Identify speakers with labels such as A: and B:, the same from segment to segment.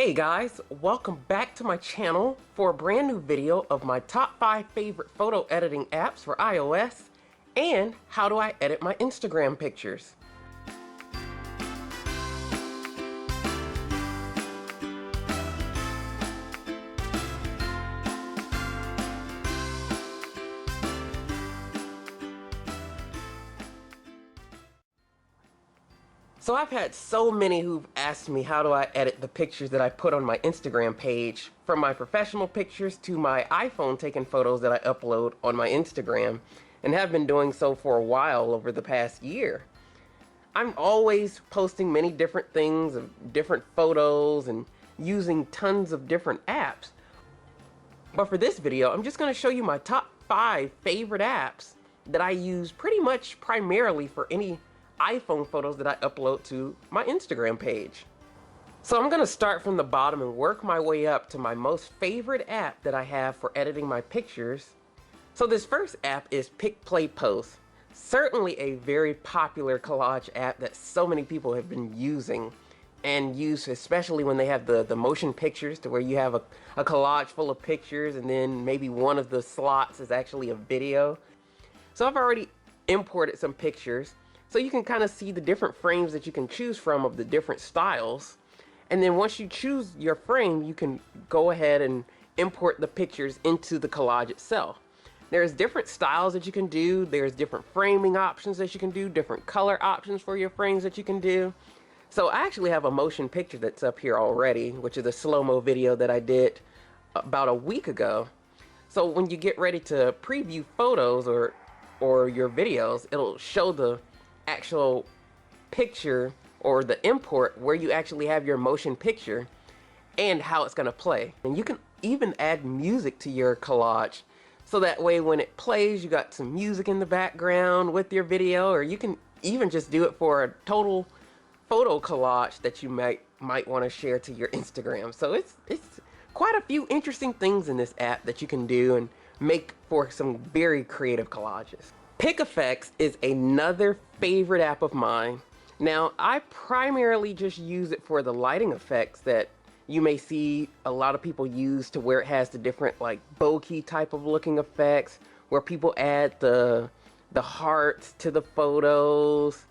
A: Hey guys, welcome back to my channel for a brand new video of my top 5 favorite photo editing apps for iOS and how do I edit my Instagram pictures. So I've had so many who've asked me how do I edit the pictures that I put on my Instagram page, from my professional pictures to my iPhone taken photos that I upload on my Instagram, and have been doing so for a while over the past year. I'm always posting many different things of different photos and using tons of different apps. But for this video, I'm just going to show you my top 5 favorite apps that I use pretty much primarily for any iPhone photos that I upload to my Instagram page. So I'm going to start from the bottom and work my way up to my most favorite app that I have for editing my pictures. So this first app is PICFX. Certainly a very popular collage app that so many people have been using and use, especially when they have the motion pictures, to where you have a collage full of pictures and then maybe one of the slots is actually a video. So I've already imported some pictures, so you can kind of see the different frames that you can choose from of the different styles. And then once you choose your frame, you can go ahead and import the pictures into the collage itself. There's different styles that you can do. There's different framing options that you can do, different color options for your frames that you can do. So I actually have a motion picture that's up here already, which is a slow-mo video that I did about a week ago. So when you get ready to preview photos or your videos, it'll show the actual picture or the import where you actually have your motion picture and how it's going to play. And you can even add music to your collage, so that way when it plays you got some music in the background with your video, or you can even just do it for a total photo collage that you might want to share to your Instagram. So it's quite a few interesting things in this app that you can do and make for some very creative collages. PICFX is another favorite app of mine. Now, I primarily just use it for the lighting effects that you may see a lot of people use, to where it has the different like bokeh type of looking effects, where people add the hearts to the photos,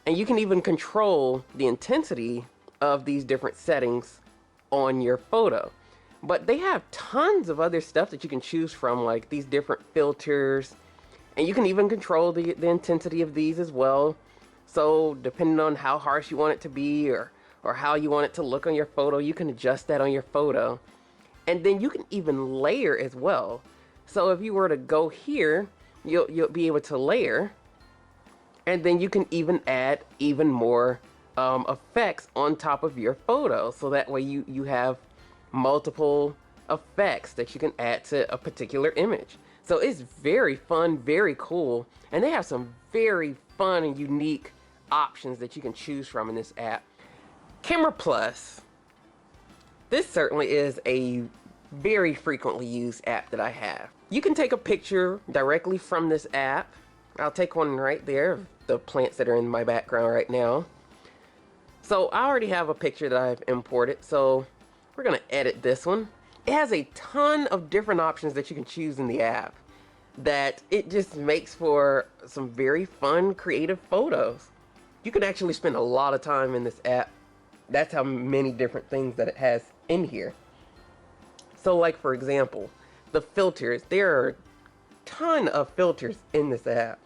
A: and you can even control the intensity of these different settings on your photo. But they have tons of other stuff that you can choose from, like these different filters. And you can even control the intensity of these as well. So depending on how harsh you want it to be or how you want it to look on your photo, you can adjust that on your photo. And then you can even layer as well. So if you were to go here, you'll be able to layer. And then you can even add even more effects on top of your photo. So that way you have multiple effects that you can add to a particular image. So it's very fun, very cool, and they have some very fun and unique options that you can choose from in this app. Camera Plus. This certainly is a very frequently used app that I have. You can take a picture directly from this app. I'll take one right there of the plants that are in my background right now. So I already have a picture that I've imported, so we're going to edit this one. It has a ton of different options that you can choose in the app, that it just makes for some very fun, creative photos. You can actually spend a lot of time in this app. That's how many different things that it has in here. So like, for example, the filters. There are a ton of filters in this app,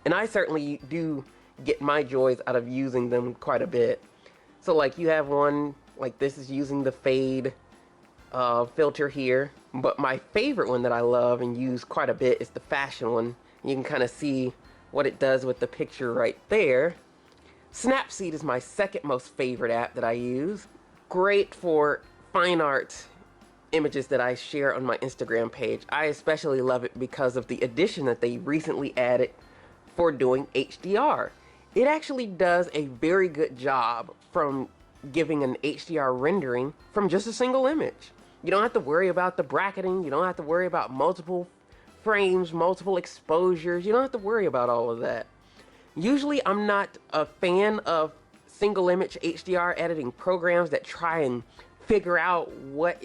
A: and I certainly do get my joys out of using them quite a bit. So like, you have one like this is using the fade filter here, but my favorite one that I love and use quite a bit is the fashion one. You can kind of see what it does with the picture right there. SNAPSEED is my second most favorite app that I use. Great for fine art images that I share on my Instagram page. I especially love it because of the addition that they recently added for doing HDR. It actually does a very good job from giving an HDR rendering from just a single image. You don't have to worry about the bracketing. You don't have to worry about multiple frames, multiple exposures. You don't have to worry about all of that. Usually I'm not a fan of single image HDR editing programs that try and figure out what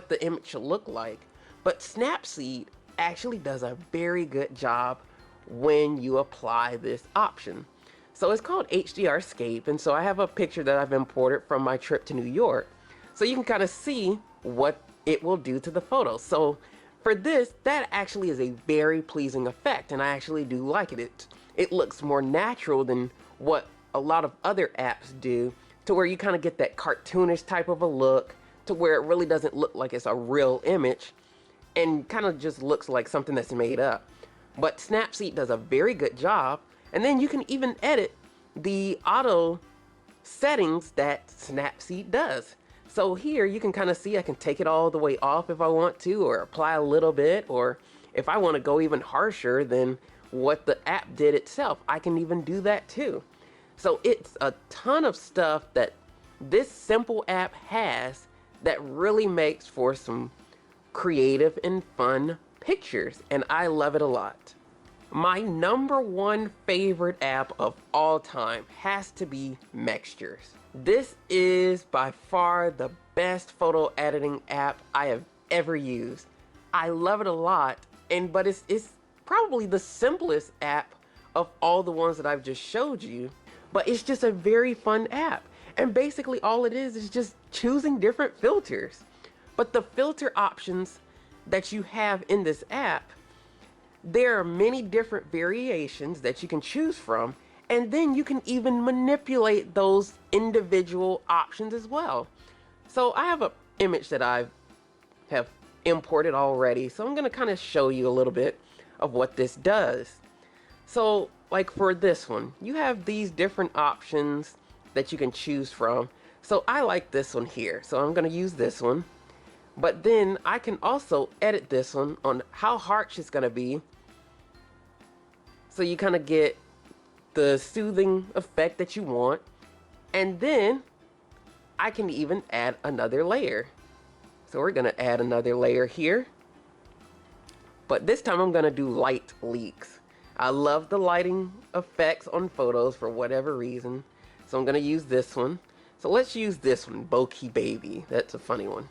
A: the image should look like. But Snapseed actually does a very good job when you apply this option. So it's called HDRscape, and so I have a picture that I've imported from my trip to New York. So you can kind of see what it will do to the photo. So for this, that actually is a very pleasing effect, and I actually do like it. It looks more natural than what a lot of other apps do, to where you kind of get that cartoonish type of a look, to where it really doesn't look like it's a real image and kind of just looks like something that's made up. But Snapseed does a very good job, and then you can even edit the auto settings that Snapseed does. So here you can kind of see I can take it all the way off if I want to, or apply a little bit, or if I want to go even harsher than what the app did itself, I can even do that too. So it's a ton of stuff that this simple app has that really makes for some creative and fun pictures, and I love it a lot. My #1 favorite app of all time has to be MEXTURES. This is by far the best photo editing app I have ever used. I love it a lot, but it's probably the simplest app of all the ones that I've just showed you, but it's just a very fun app. And basically all it is just choosing different filters. But the filter options that you have in this app, there are many different variations that you can choose from, and then you can even manipulate those individual options as well. So I have an image that I have imported already, so I'm going to kind of show you a little bit of what this does. So like for this one, you have these different options that you can choose from. So I like this one here, so I'm going to use this one. But then I can also edit this one on how harsh it's going to be, so you kind of get the soothing effect that you want. And then I can even add another layer. So we're going to add another layer here, but this time I'm going to do light leaks. I love the lighting effects on photos for whatever reason, so I'm going to use this one. So let's use this one, Bokeh Baby. That's a funny one.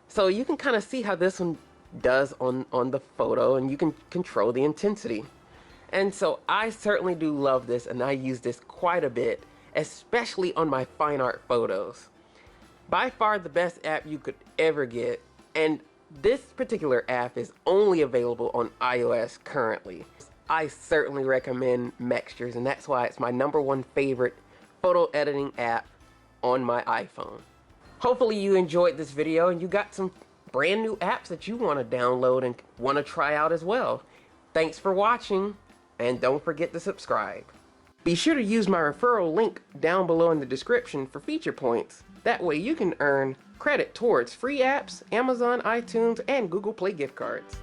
A: So you can kind of see how this one does on the photo, and you can control the intensity. And so I certainly do love this, and I use this quite a bit, especially on my fine art photos. By far the best app you could ever get, and this particular app is only available on iOS currently. I certainly recommend MEXTURES, and that's why it's my #1 favorite photo editing app on my iPhone. Hopefully you enjoyed this video and you got some brand new apps that you want to download and want to try out as well. Thanks for watching, and don't forget to subscribe. Be sure to use my referral link down below in the description for feature points. That way you can earn credit towards free apps, Amazon, iTunes, and Google Play gift cards.